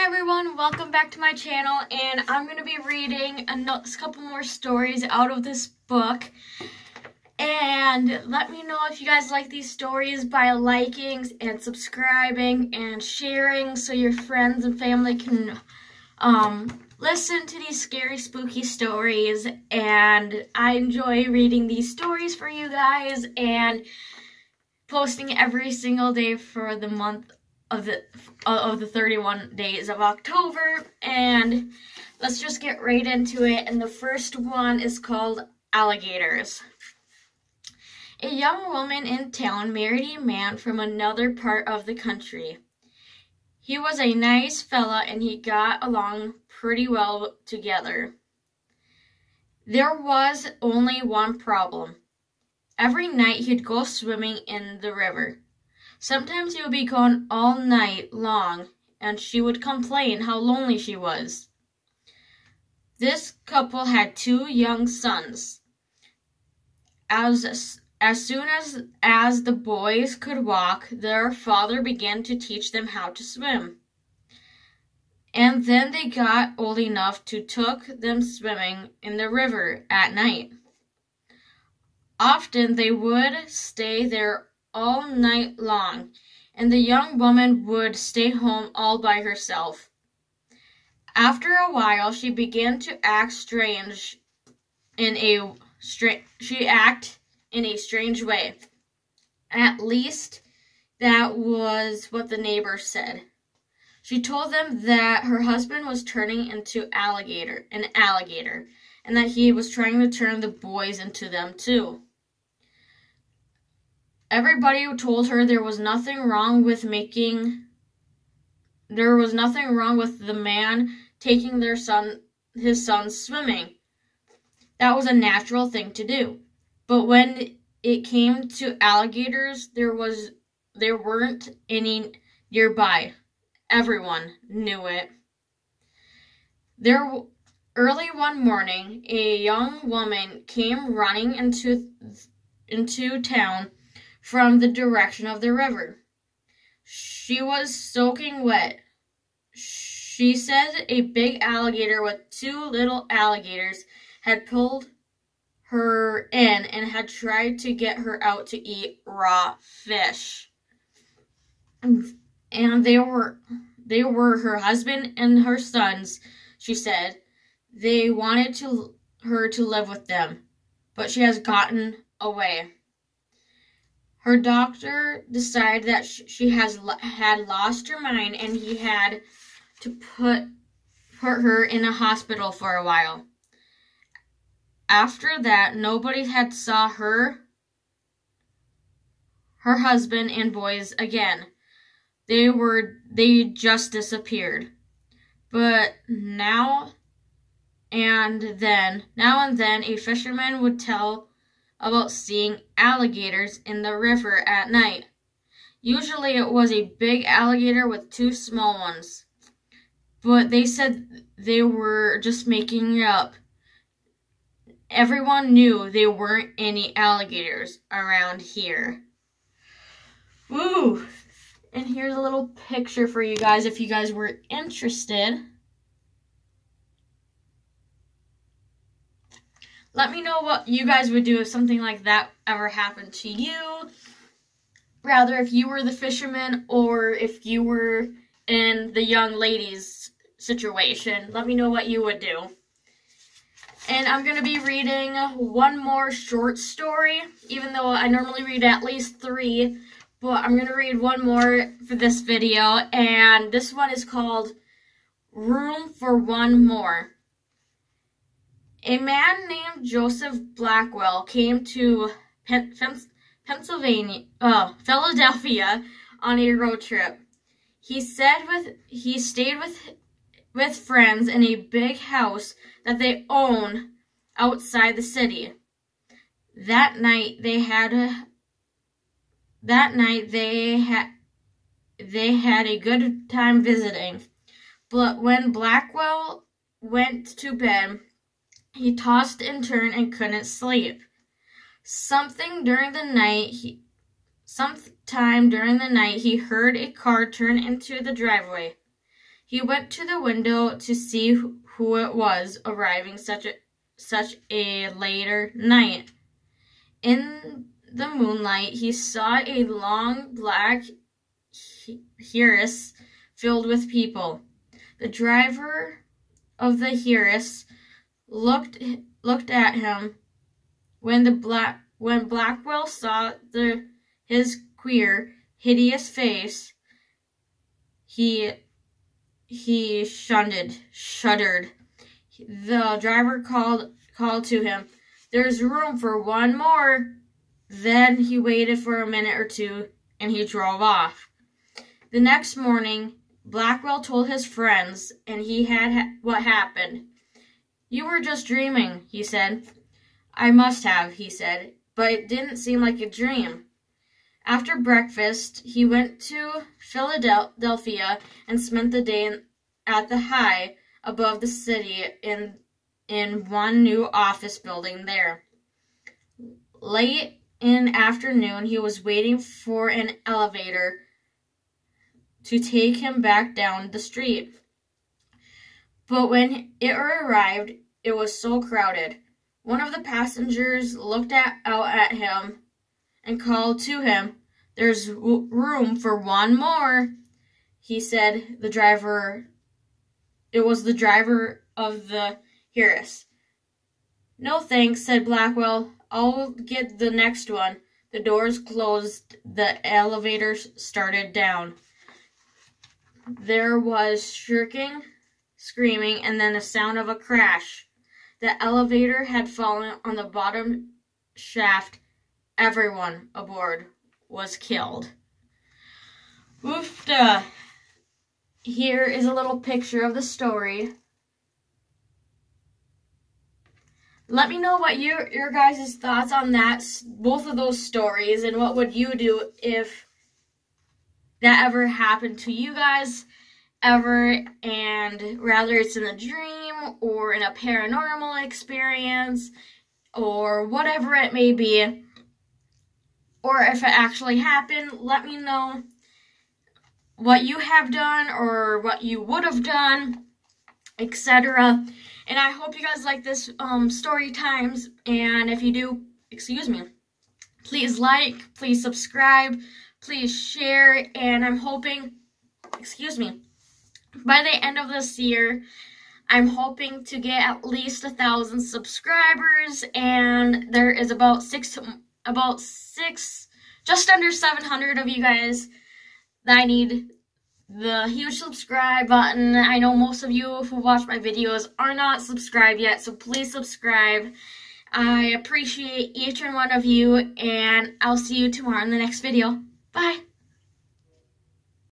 everyone, welcome back to my channel, and I'm going to be reading a couple more stories out of this book. And let me know if you guys like these stories by liking and subscribing and sharing so your friends and family can listen to these scary, spooky stories. And I enjoy reading these stories for you guys and posting every single day for the month of the 31 days of October. And let's just get right into it. And the first one is called Alligators. A young woman in town married a man from another part of the country. He was a nice fella and he got along pretty well together. There was only one problem. Every night he'd go swimming in the river. Sometimes he would be gone all night long, and she would complain how lonely she was. This couple had 2 young sons. As soon as the boys could walk, their father began to teach them how to swim. And then they got old enough to took them swimming in the river at night. Often they would stay there all night long, and the young woman would stay home all by herself. After a while, she began to act in a strange way. At least that was what the neighbors said. She told them that her husband was turning into an alligator, and that he was trying to turn the boys into them too. Everybody told her there was nothing wrong with the man taking his son swimming. That was a natural thing to do. But when it came to alligators, there weren't any nearby. Everyone knew it. Early one morning, a young woman came running into town from the direction of the river. She was soaking wet. She said a big alligator with 2 little alligators had pulled her in and had tried to get her out to eat raw fish. And they were her husband and her sons, she said. They wanted her to live with them, but she has gotten away. Her doctor decided that she had lost her mind, and he had to put her in a hospital for a while. After that, nobody had saw her husband and boys again. They just disappeared. But now and then, a fisherman would tell about seeing alligators in the river at night. Usually it was a big alligator with 2 small ones. But they said they were just making it up. Everyone knew there weren't any alligators around here. Woo! And here's a little picture for you guys if you guys were interested. Let me know what you guys would do if something like that ever happened to you. Rather, if you were the fisherman or if you were in the young lady's situation. Let me know what you would do. And I'm going to be reading one more short story, even though I normally read at least 3. But I'm going to read one more for this video. And this one is called Room for One More. A man named Joseph Blackwell came to Philadelphia on a road trip. He stayed with friends in a big house that they own outside the city. That night they had a good time visiting. But when Blackwell went to bed, he tossed and turned and couldn't sleep. Sometime during the night, he heard a car turn into the driveway. He went to the window to see who it was arriving such a later night. In the moonlight, he saw a long black hearse filled with people. The driver of the hearse looked at him. When Blackwell saw his queer, hideous face, he shuddered. The driver called to him, "There's room for one more." Then he waited for a minute or two, and he drove off. The next morning, Blackwell told his friends, and he had what happened. "You were just dreaming," he said. "I must have," he said, "but it didn't seem like a dream." After breakfast, he went to Philadelphia and spent the day at the high above the city in one new office building there. Late in afternoon, he was waiting for an elevator to take him back down the street. But when it arrived, it was so crowded. One of the passengers looked out at him and called to him, "There's room for one more," he said. It was the driver of the hearse. "No thanks," said Blackwell. "I'll get the next one." The doors closed. The elevator started down. There was shrieking, screaming, and then the sound of a crash. The elevator had fallen on the bottom shaft. Everyone aboard was killed. Oofta. Here is a little picture of the story. Let me know what your guys' thoughts on that, both of those stories, and what would you do if that ever happened to you guys ever, and whether it's in a dream or in a paranormal experience or whatever it may be, or if it actually happened. Let me know what you have done or what you would have done, etc. And I hope you guys like this story times, and if you do, please like, please subscribe, please share, and I'm hoping, by the end of this year, I'm hoping to get at least 1,000 subscribers, and there is about six, just under 700 of you guys that I need the huge subscribe button. I know most of you who watch my videos are not subscribed yet, so please subscribe. I appreciate each and one of you, and I'll see you tomorrow in the next video. Bye!